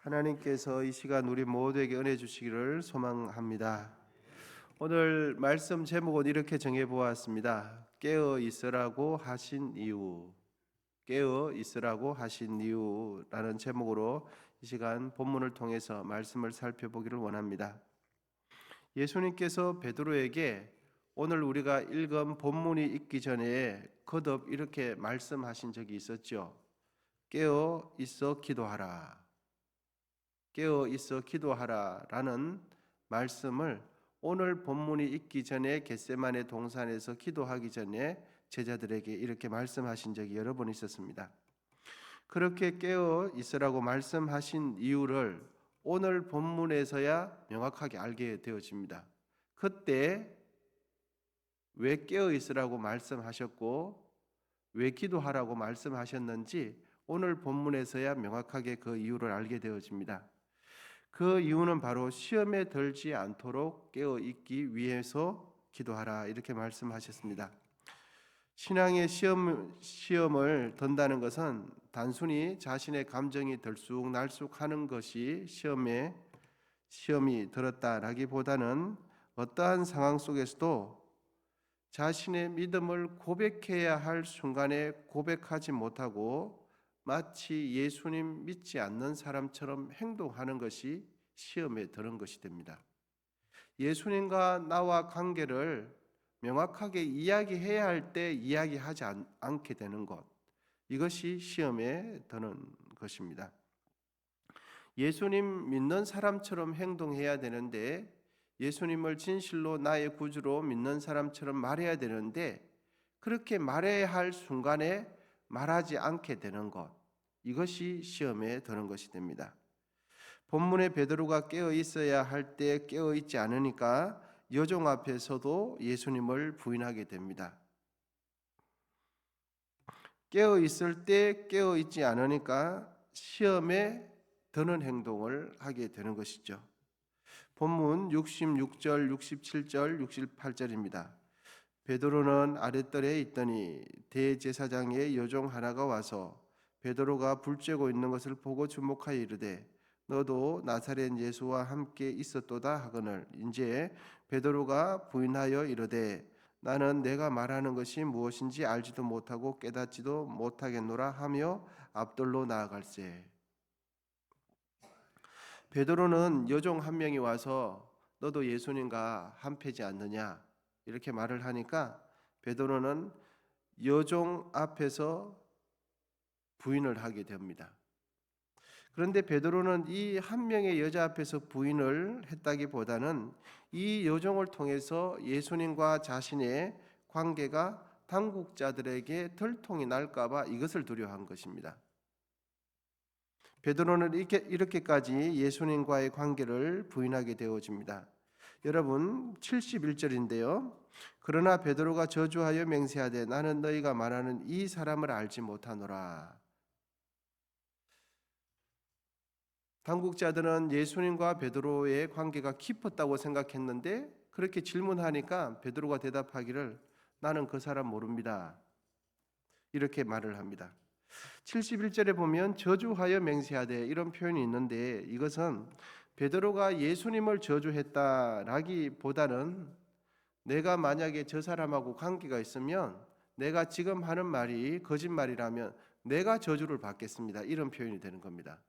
하나님께서 이 시간 우리 모두에게 은혜 주시기를 소망합니다. 오늘 말씀 제목은 이렇게 정해 보았습니다. 깨어 있으라고 하신 이유. 깨어 있으라고 하신 이유라는 제목으로 이 시간 본문을 통해서 말씀을 살펴보기를 원합니다. 예수님께서 베드로에게 오늘 우리가 읽은 본문이 있기 전에 거듭 이렇게 말씀하신 적이 있었죠. 깨어 있어 기도하라. 깨어 있어 기도하라 라는 말씀을 오늘 본문이 있기 전에 겟세마네 동산에서 기도하기 전에 제자들에게 이렇게 말씀하신 적이 여러 번 있었습니다. 그렇게 깨어 있으라고 말씀하신 이유를 오늘 본문에서야 명확하게 알게 되어집니다. 그때 왜 깨어 있으라고 말씀하셨고 왜 기도하라고 말씀하셨는지 오늘 본문에서야 명확하게 그 이유를 알게 되어집니다. 그 이유는 바로 시험에 들지 않도록 깨어 있기 위해서 기도하라 이렇게 말씀하셨습니다. 신앙의 시험을 든다는 것은 단순히 자신의 감정이 들쑥날쑥하는 것이 시험이 들었다라기보다는 어떠한 상황 속에서도 자신의 믿음을 고백해야 할 순간에 고백하지 못하고 마치 예수님 믿지 않는 사람처럼 행동하는 것이 시험에 드는 것이 됩니다. 예수님과 나와 관계를 명확하게 이야기해야 할 때 이야기하지 않게 되는 것, 이것이 시험에 드는 것입니다. 예수님 믿는 사람처럼 행동해야 되는데 예수님을 진실로 나의 구주로 믿는 사람처럼 말해야 되는데 그렇게 말해야 할 순간에 말하지 않게 되는 것, 이것이 시험에 드는 것이 됩니다. 본문에 베드로가 깨어 있어야 할 때 깨어 있지 않으니까 여종 앞에서도 예수님을 부인하게 됩니다. 깨어 있을 때 깨어 있지 않으니까 시험에 드는 행동을 하게 되는 것이죠. 본문 66절, 67절, 68절입니다. 베드로는 아랫뜰에 있더니 대제사장의 여종 하나가 와서 베드로가 불 쬐고 있는 것을 보고 주목하여 이르되 너도 나사렛 예수와 함께 있었도다 하거늘 이제 베드로가 부인하여 이르되 나는 내가 말하는 것이 무엇인지 알지도 못하고 깨닫지도 못하겠노라 하며 앞뜰로 나아갈세. 베드로는 여종 한 명이 와서 너도 예수님과 한패지 않느냐 이렇게 말을 하니까 베드로는 여종 앞에서 부인을 하게 됩니다. 그런데 베드로는 이 한 명의 여자 앞에서 부인을 했다기보다는 이 여종을 통해서 예수님과 자신의 관계가 당국자들에게 들통이 날까 봐 이것을 두려워한 것입니다. 베드로는 이렇게까지 예수님과의 관계를 부인하게 되어집니다. 여러분 71절인데요. 그러나 베드로가 저주하여 맹세하되 나는 너희가 말하는 이 사람을 알지 못하노라. 당국자들은 예수님과 베드로의 관계가 깊었다고 생각했는데 그렇게 질문하니까 베드로가 대답하기를 나는 그 사람 모릅니다. 이렇게 말을 합니다. 71절에 보면 저주하여 맹세하되 이런 표현이 있는데 이것은 베드로가 예수님을 저주했다라기보다는 내가 만약에 저 사람하고 관계가 있으면 내가 지금 하는 말이 거짓말이라면 내가 저주를 받겠습니다. 이런 표현이 되는 겁니다.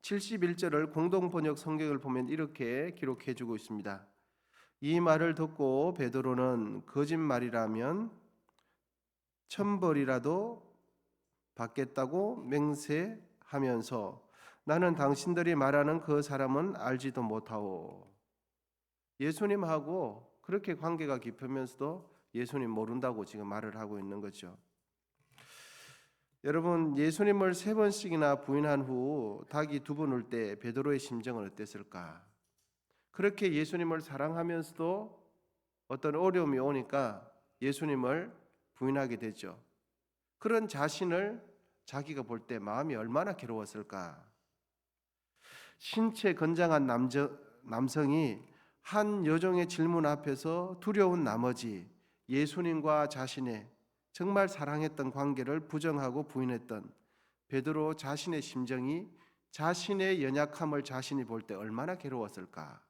71절을 공동번역 성경을 보면 이렇게 기록해 주고 있습니다. 이 말을 듣고 베드로는 거짓말이라면 천벌이라도 받겠다고 맹세하면서 나는 당신들이 말하는 그 사람은 알지도 못하오. 예수님하고 그렇게 관계가 깊으면서도 예수님 모른다고 지금 말을 하고 있는 거죠. 여러분 예수님을 3번씩이나 부인한 후 닭이 2번 울 때 베드로의 심정은 어땠을까? 그렇게 예수님을 사랑하면서도 어떤 어려움이 오니까 예수님을 부인하게 되죠. 그런 자신을 자기가 볼 때 마음이 얼마나 괴로웠을까? 신체 건장한 남성이 한 여종의 질문 앞에서 두려운 나머지 예수님과 자신의 정말 사랑했던 관계를 부정하고 부인했던 베드로 자신의 심정이 자신의 연약함을 자신이 볼 때 얼마나 괴로웠을까?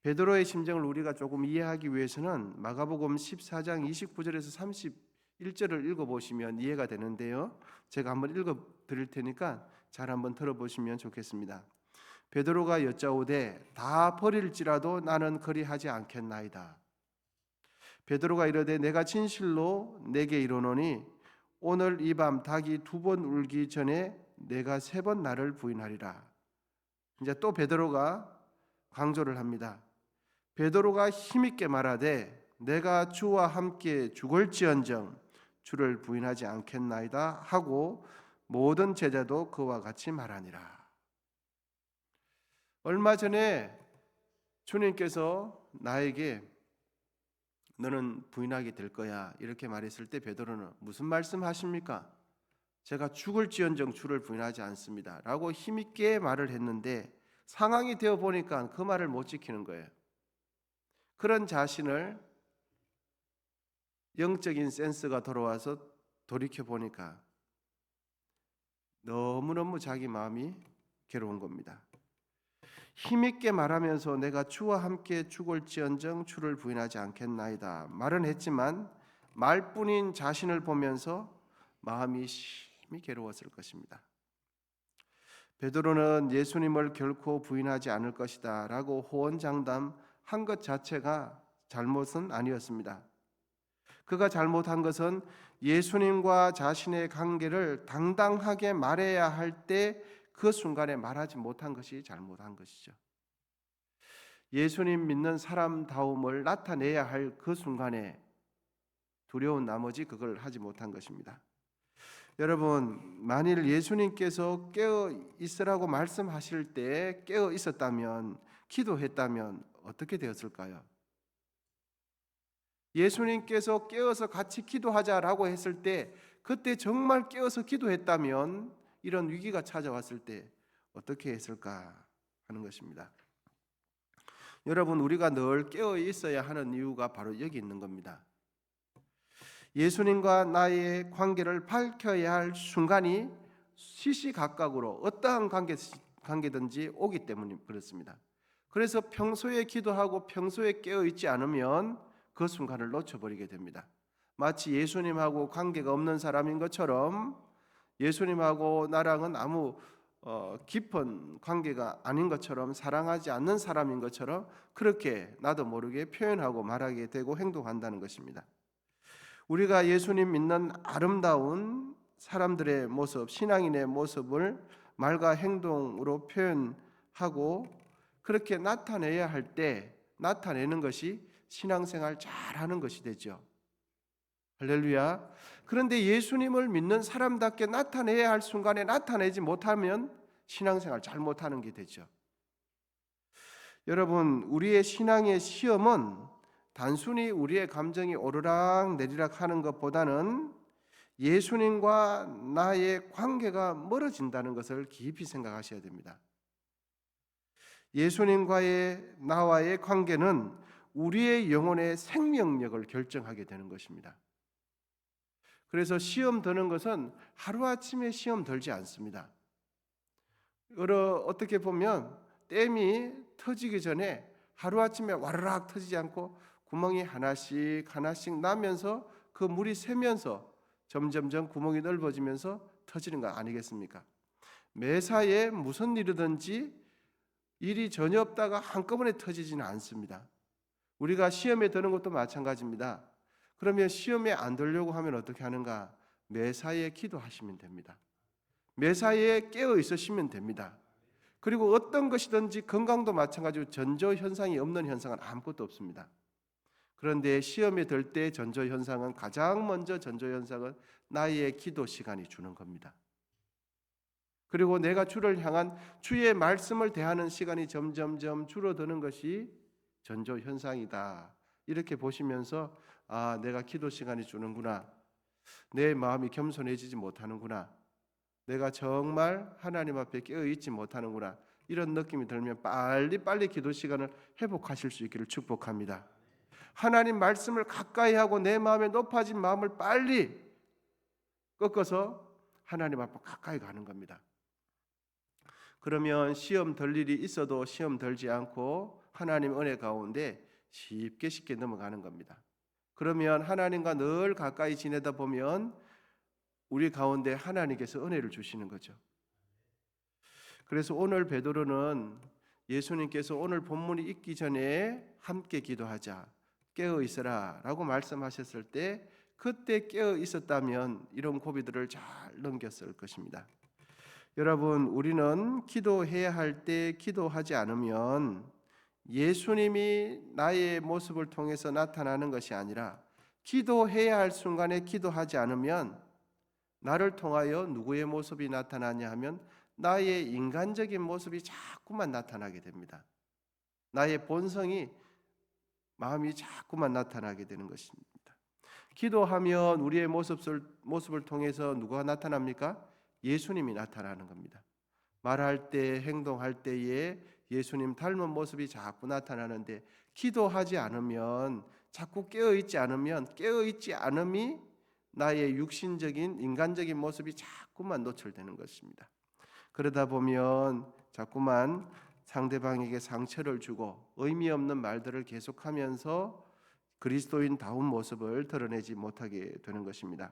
베드로의 심정을 우리가 조금 이해하기 위해서는 마가복음 14장 29절에서 31절을 읽어보시면 이해가 되는데요. 제가 한번 읽어드릴 테니까 잘 한번 들어보시면 좋겠습니다. 베드로가 여짜오되 다 버릴지라도 나는 그리하지 않겠나이다. 베드로가 이르되 내가 진실로 내게 이르노니 오늘 이 밤 닭이 2번 울기 전에 내가 3번 나를 부인하리라. 이제 또 베드로가 강조를 합니다. 베드로가 힘있게 말하되 내가 주와 함께 죽을지언정 주를 부인하지 않겠나이다 하고 모든 제자도 그와 같이 말하니라. 얼마 전에 주님께서 나에게 너는 부인하게 될 거야 이렇게 말했을 때 베드로는 무슨 말씀하십니까? 제가 죽을지언정 주를 부인하지 않습니다 라고 힘있게 말을 했는데 상황이 되어 보니까 그 말을 못 지키는 거예요. 그런 자신을 영적인 센스가 돌아와서 돌이켜 보니까 너무너무 자기 마음이 괴로운 겁니다. 힘있게 말하면서 내가 주와 함께 죽을지언정 주를 부인하지 않겠나이다 말은 했지만 말뿐인 자신을 보면서 마음이 심히 괴로웠을 것입니다. 베드로는 예수님을 결코 부인하지 않을 것이다 라고 호언장담한 것 자체가 잘못은 아니었습니다. 그가 잘못한 것은 예수님과 자신의 관계를 당당하게 말해야 할 때 그 순간에 말하지 못한 것이 잘못한 것이죠. 예수님 믿는 사람다움을 나타내야 할 그 순간에 두려운 나머지 그걸 하지 못한 것입니다. 여러분, 만일 예수님께서 깨어 있으라고 말씀하실 때 깨어 있었다면, 기도했다면 어떻게 되었을까요? 예수님께서 깨어서 같이 기도하자라고 했을 때 그때 정말 깨어서 기도했다면 이런 위기가 찾아왔을 때 어떻게 했을까 하는 것입니다. 여러분, 우리가 늘 깨어 있어야 하는 이유가 바로 여기 있는 겁니다. 예수님과 나의 관계를 밝혀야 할 순간이 시시각각으로 어떠한 관계든지 오기 때문에 그렇습니다. 그래서 평소에 기도하고 평소에 깨어 있지 않으면 그 순간을 놓쳐버리게 됩니다. 마치 예수님하고 관계가 없는 사람인 것처럼 예수님하고 나랑은 아무 깊은 관계가 아닌 것처럼 사랑하지 않는 사람인 것처럼 그렇게 나도 모르게 표현하고 말하게 되고 행동한다는 것입니다. 우리가 예수님 믿는 아름다운 사람들의 모습, 신앙인의 모습을 말과 행동으로 표현하고 그렇게 나타내야 할 때 나타내는 것이 신앙생활 잘하는 것이 되죠. 할렐루야. 그런데 예수님을 믿는 사람답게 나타내야 할 순간에 나타내지 못하면 신앙생활 잘못하는 게 되죠. 여러분, 우리의 신앙의 시험은 단순히 우리의 감정이 오르락 내리락 하는 것보다는 예수님과 나의 관계가 멀어진다는 것을 깊이 생각하셔야 됩니다. 예수님과의 나와의 관계는 우리의 영혼의 생명력을 결정하게 되는 것입니다. 그래서 시험 드는 것은 하루아침에 시험 들지 않습니다. 어떻게 보면 댐이 터지기 전에 하루아침에 와르락 터지지 않고 구멍이 하나씩 나면서 그 물이 새면서 점점점 구멍이 넓어지면서 터지는 거 아니겠습니까? 매사에 무슨 일이든지 일이 전혀 없다가 한꺼번에 터지지는 않습니다. 우리가 시험에 드는 것도 마찬가지입니다. 그러면 시험에 안 들려고 하면 어떻게 하는가? 매사에 기도하시면 됩니다. 매사에 깨어 있으시면 됩니다. 그리고 어떤 것이든지 건강도 마찬가지로 전조 현상이 없는 현상은 아무것도 없습니다. 그런데 시험에 들 때 전조 현상은 가장 먼저 전조 현상은 나의 기도 시간이 주는 겁니다. 그리고 내가 주를 향한 주의 말씀을 대하는 시간이 점점점 줄어드는 것이 전조 현상이다. 이렇게 보시면서 아, 내가 기도 시간이 주는구나. 내 마음이 겸손해지지 못하는구나. 내가 정말 하나님 앞에 깨어 있지 못하는구나. 이런 느낌이 들면 빨리 기도 시간을 회복하실 수 있기를 축복합니다. 하나님 말씀을 가까이 하고 내 마음에 높아진 마음을 빨리 꺾어서 하나님 앞으로 가까이 가는 겁니다. 그러면 시험 덜 일이 있어도 시험 덜지 않고 하나님 은혜 가운데 쉽게 넘어가는 겁니다. 그러면 하나님과 늘 가까이 지내다 보면 우리 가운데 하나님께서 은혜를 주시는 거죠. 그래서 오늘 베드로는 예수님께서 오늘 본문이 있기 전에 함께 기도하자, 깨어 있어라 라고 말씀하셨을 때 그때 깨어 있었다면 이런 고비들을 잘 넘겼을 것입니다. 여러분, 우리는 기도해야 할 때 기도하지 않으면 예수님이 나의 모습을 통해서 나타나는 것이 아니라 기도해야 할 순간에 기도하지 않으면 나를 통하여 누구의 모습이 나타나냐 하면 나의 인간적인 모습이 자꾸만 나타나게 됩니다. 나의 본성이 마음이 자꾸만 나타나게 되는 것입니다. 기도하면 우리의 모습을 통해서 누가 나타납니까? 예수님이 나타나는 겁니다. 말할 때, 행동할 때에 예수님 닮은 모습이 자꾸 나타나는데 기도하지 않으면 자꾸 깨어있지 않음이 나의 육신적인 인간적인 모습이 자꾸만 노출되는 것입니다. 그러다 보면 자꾸만 상대방에게 상처를 주고 의미 없는 말들을 계속하면서 그리스도인다운 모습을 드러내지 못하게 되는 것입니다.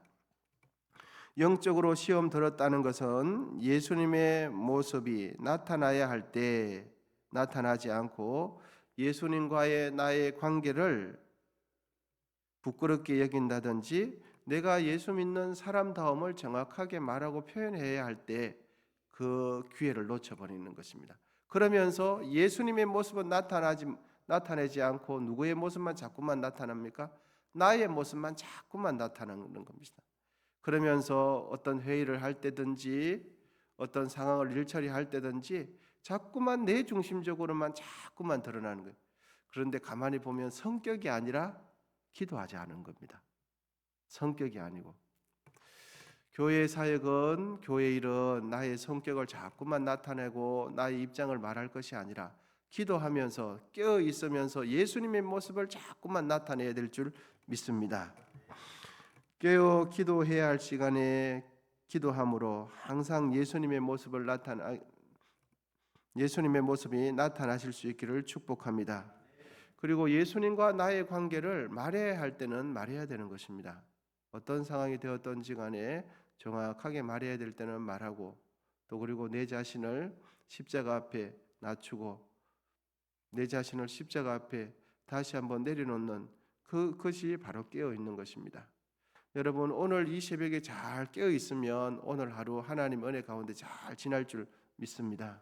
영적으로 시험 들었다는 것은 예수님의 모습이 나타나야 할 때 나타나지 않고 예수님과의 나의 관계를 부끄럽게 여긴다든지 내가 예수 믿는 사람다움을 정확하게 말하고 표현해야 할 때 그 기회를 놓쳐버리는 것입니다. 그러면서 예수님의 모습은 나타내지 않고 누구의 모습만 자꾸만 나타납니까? 나의 모습만 자꾸만 나타나는 겁니다. 그러면서 어떤 회의를 할 때든지 어떤 상황을 일처리할 때든지 자꾸만 내 중심적으로만 자꾸만 드러나는 거예요. 그런데 가만히 보면 성격이 아니라 기도하지 않은 겁니다. 성격이 아니고 교회 사역은 교회 일은 나의 성격을 자꾸만 나타내고 나의 입장을 말할 것이 아니라 기도하면서 깨어 있으면서 예수님의 모습을 자꾸만 나타내야 될 줄 믿습니다. 깨어 기도해야 할 시간에 기도함으로 항상 예수님의 모습이 나타나실 수 있기를 축복합니다. 그리고 예수님과 나의 관계를 말해야 할 때는 말해야 되는 것입니다. 어떤 상황이 되었던지 간에 정확하게 말해야 될 때는 말하고 또 그리고 내 자신을 십자가 앞에 낮추고 내 자신을 십자가 앞에 다시 한번 내려놓는 그것이 바로 깨어 있는 것입니다. 여러분, 오늘 이 새벽에 잘 깨어 있으면 오늘 하루 하나님 은혜 가운데 잘 지날 줄 믿습니다.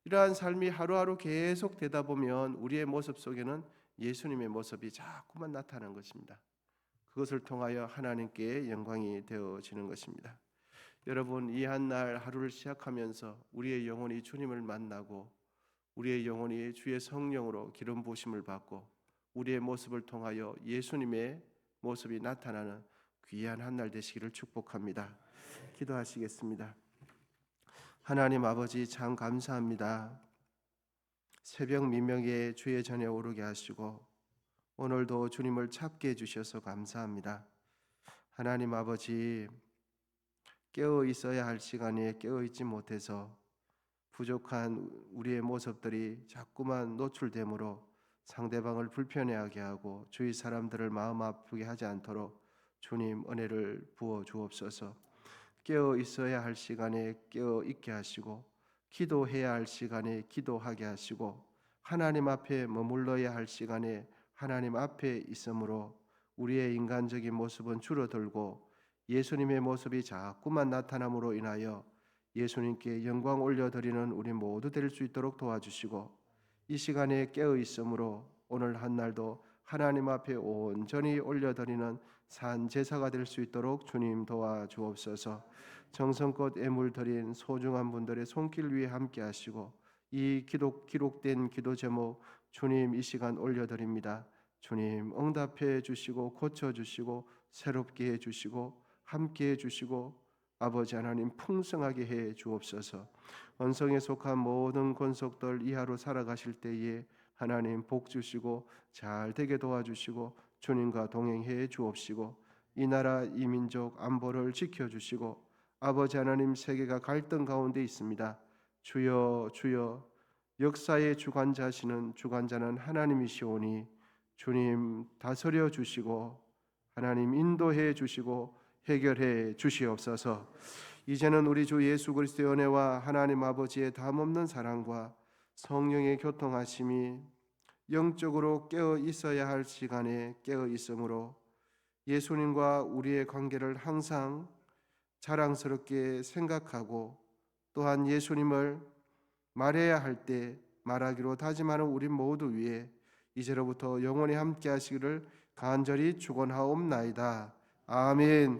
이러한 삶이 하루하루 계속 되다 보면 우리의 모습 속에는 예수님의 모습이 자꾸만 나타나는 것입니다. 그것을 통하여 하나님께 영광이 되어지는 것입니다. 여러분, 이 한 날 하루를 시작하면서 우리의 영혼이 주님을 만나고 우리의 영혼이 주의 성령으로 기름 부으심을 받고 우리의 모습을 통하여 예수님의 모습이 나타나는 귀한 한 날 되시기를 축복합니다. 기도하시겠습니다. 하나님 아버지, 참 감사합니다. 새벽 미명에 주의 전에 오르게 하시고 오늘도 주님을 찾게 해주셔서 감사합니다. 하나님 아버지, 깨어 있어야 할 시간에 깨어 있지 못해서 부족한 우리의 모습들이 자꾸만 노출되므로 상대방을 불편해하게 하고 주위 사람들을 마음 아프게 하지 않도록 주님 은혜를 부어 주옵소서. 깨어 있어야 할 시간에 깨어 있게 하시고 기도해야 할 시간에 기도하게 하시고 하나님 앞에 머물러야 할 시간에 하나님 앞에 있으므로 우리의 인간적인 모습은 줄어들고 예수님의 모습이 자꾸만 나타남으로 인하여 예수님께 영광 올려드리는 우리 모두 될 수 있도록 도와주시고 이 시간에 깨어 있으므로 오늘 한 날도 하나님 앞에 온전히 올려드리는 산 제사가 될 수 있도록 주님 도와주옵소서. 정성껏 애물 드린 소중한 분들의 손길 위에 함께 하시고 이 기록된 기도 제목 주님 이 시간 올려드립니다. 주님 응답해 주시고 고쳐 주시고 새롭게 해 주시고 함께 해 주시고 아버지 하나님 풍성하게 해 주옵소서. 언성에 속한 모든 권속들 이하로 살아가실 때에 하나님 복 주시고 잘 되게 도와주시고 주님과 동행해 주옵시고 이 나라 이 민족 안보를 지켜주시고 아버지 하나님 세계가 갈등 가운데 있습니다. 주여 주여 역사의 주관자시는 주관자는 하나님이시오니 주님 다스려 주시고 하나님 인도해 주시고 해결해 주시옵소서. 이제는 우리 주 예수 그리스도의 은혜와 하나님 아버지의 담없는 사랑과 성령의 교통하심이 영적으로 깨어 있어야 할 시간에 깨어 있으므로 예수님과 우리의 관계를 항상 자랑스럽게 생각하고 또한 예수님을 말해야 할 때 말하기로 다짐하는 우리 모두 위에 이제로부터 영원히 함께 하시기를 간절히 축원하옵나이다. 아멘.